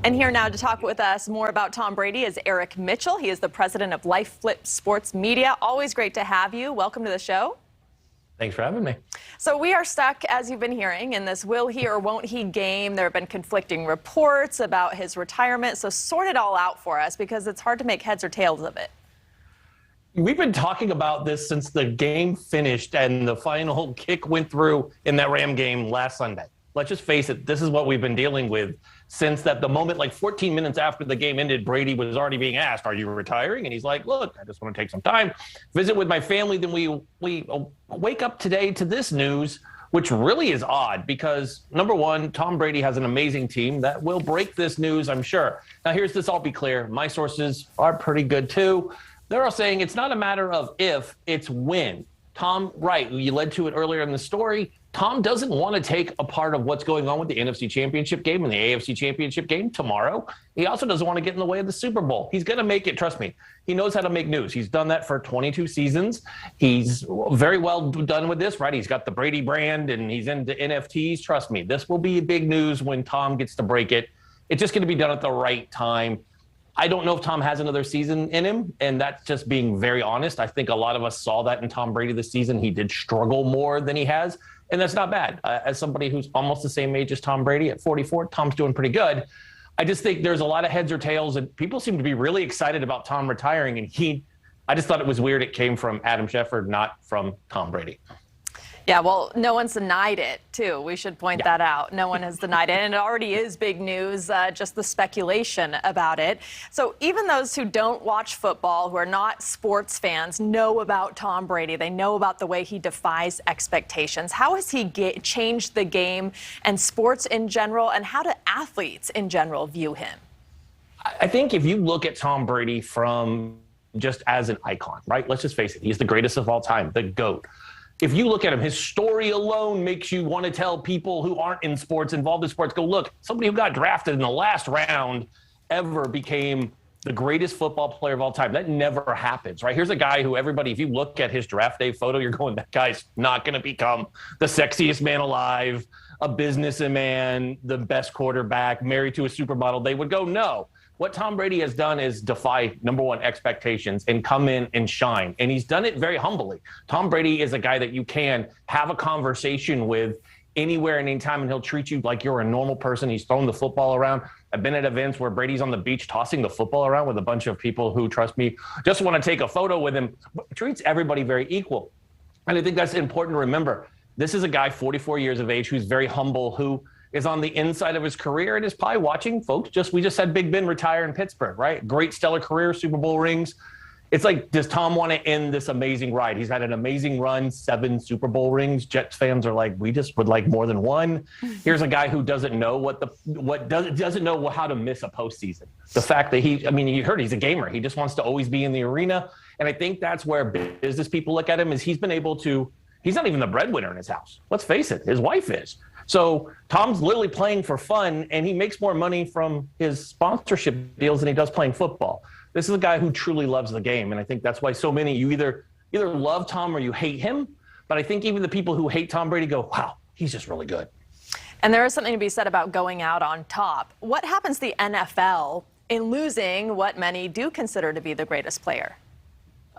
And here now to talk with us more about Tom Brady is Eric Mitchell. He is the president of Life Flip Sports Media. Always great to have you. Welcome to the show. Thanks for having me. So we are stuck, as you've been hearing, in this will he or won't he game. There have been conflicting reports about his retirement. So sort it all out for us because it's hard to make heads or tails of it. We've been talking about this since the game finished and the final kick went through in that Ram game last Sunday. Let's just face it, this is what we've been dealing with since that the moment, like 14 minutes after the game ended, Brady was already being asked, are you retiring? And he's like, look, I just want to take some time, visit with my family. Then we wake up today to this news, which really is odd because, number one, Tom Brady has an amazing team that will break this news, I'm sure. Now, here's this, I'll be clear. My sources are pretty good, too. They're all saying it's not a matter of if, it's when. Tom, right, you led to it earlier in the story. Tom doesn't want to take a part of what's going on with the NFC Championship game and the AFC Championship game tomorrow. He also doesn't want to get in the way of the Super Bowl. He's going to make it, trust me. He knows how to make news. He's done that for 22 seasons. He's very well done with this, right? He's got the Brady brand and he's into NFTs. Trust me, this will be big news when Tom gets to break it. It's just going to be done at the right time. I don't know if Tom has another season in him, and that's just being very honest. I think a lot of us saw that in Tom Brady this season. He did struggle more than he has, and that's not bad. As somebody who's almost the same age as Tom Brady at 44, Tom's doing pretty good. I just think there's a lot of heads or tails, and people seem to be really excited about Tom retiring, and I just thought it was weird it came from Adam Schefter, not from Tom Brady. Yeah, well, no one's denied it, too. We should point that out. No one has denied it, and it already is big news, just the speculation about it. So even those who don't watch football, who are not sports fans, know about Tom Brady. They know about the way he defies expectations. How has he changed the game and sports in general, and how do athletes in general view him? I think if you look at Tom Brady from just as an icon, right? Let's just face it. He's the greatest of all time, the GOAT. If you look at him, his story alone makes you want to tell people who aren't in sports, involved in sports, go, look, somebody who got drafted in the last round ever became the greatest football player of all time. That never happens, right? Here's a guy who everybody, if you look at his draft day photo, you're going, that guy's not going to become the sexiest man alive, a businessman, the best quarterback, married to a supermodel. They would go, no. What Tom Brady has done is defy, number one, expectations and come in and shine. And he's done it very humbly. Tom Brady is a guy that you can have a conversation with anywhere and anytime, and he'll treat you like you're a normal person. He's thrown the football around. I've been at events where Brady's on the beach tossing the football around with a bunch of people who, trust me, just want to take a photo with him. Treats everybody very equal. And I think that's important to remember. This is a guy, 44 years of age, who's very humble, who is on the inside of his career and is probably watching folks. We just had Big Ben retire in Pittsburgh, right? Great stellar career, Super Bowl rings. It's like, does Tom want to end this amazing ride? He's had an amazing run, 7 Super Bowl rings. Jets fans are like, we just would like more than one. Here's a guy who doesn't know doesn't know how to miss a postseason. The fact that you heard he's a gamer. He just wants to always be in the arena. And I think that's where business people look at him is he's not even the breadwinner in his house. Let's face it, his wife is. So Tom's literally playing for fun, and he makes more money from his sponsorship deals than he does playing football. This is a guy who truly loves the game, and I think that's why so many, you either love Tom or you hate him. But I think even the people who hate Tom Brady go, wow, he's just really good. And there is something to be said about going out on top. What happens to the NFL in losing what many do consider to be the greatest player?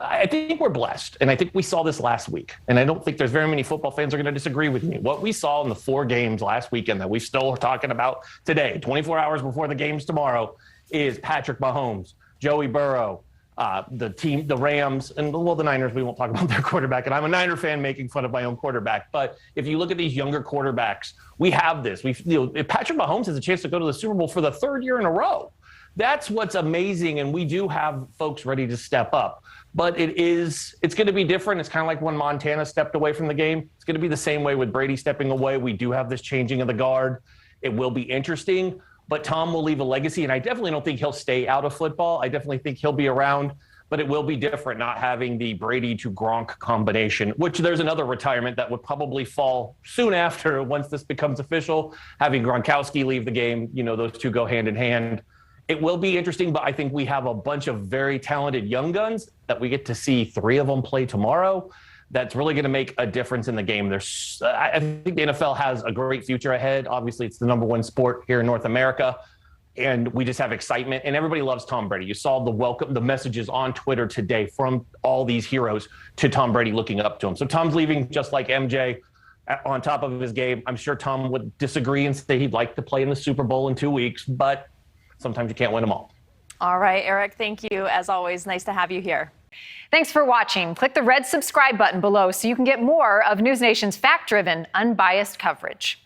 I think we're blessed, and I think we saw this last week, and I don't think there's very many football fans are going to disagree with me. What we saw in the 4 games last weekend that we still are talking about today, 24 hours before the games tomorrow, is Patrick Mahomes, Joey Burrow, the Rams, and the Niners. We won't talk about their quarterback, and I'm a Niner fan making fun of my own quarterback. But if you look at these younger quarterbacks, we have this. If Patrick Mahomes has a chance to go to the Super Bowl for the 3rd year in a row, that's what's amazing, and we do have folks ready to step up. But it's going to be different. It's kind of like when Montana stepped away from the game. It's going to be the same way with Brady stepping away. We do have this changing of the guard. It will be interesting, but Tom will leave a legacy, and I definitely don't think he'll stay out of football. I definitely think he'll be around, but it will be different not having the Brady to Gronk combination, which there's another retirement that would probably fall soon after once this becomes official, having Gronkowski leave the game. Those two go hand in hand. It will be interesting, but I think we have a bunch of very talented young guns that we get to see 3 of them play tomorrow. That's really going to make a difference in the game. I think the NFL has a great future ahead. Obviously, it's the #1 sport here in North America. and we just have excitement, and everybody loves Tom Brady. You saw the messages on Twitter today from all these heroes to Tom Brady looking up to him. So Tom's leaving just like MJ on top of his game. I'm sure Tom would disagree and say he'd like to play in the Super Bowl in 2 weeks, but sometimes you can't win them all. All right, Eric, thank you. As always, nice to have you here. Thanks for watching. Click the red subscribe button below so you can get more of NewsNation's fact-driven, unbiased coverage.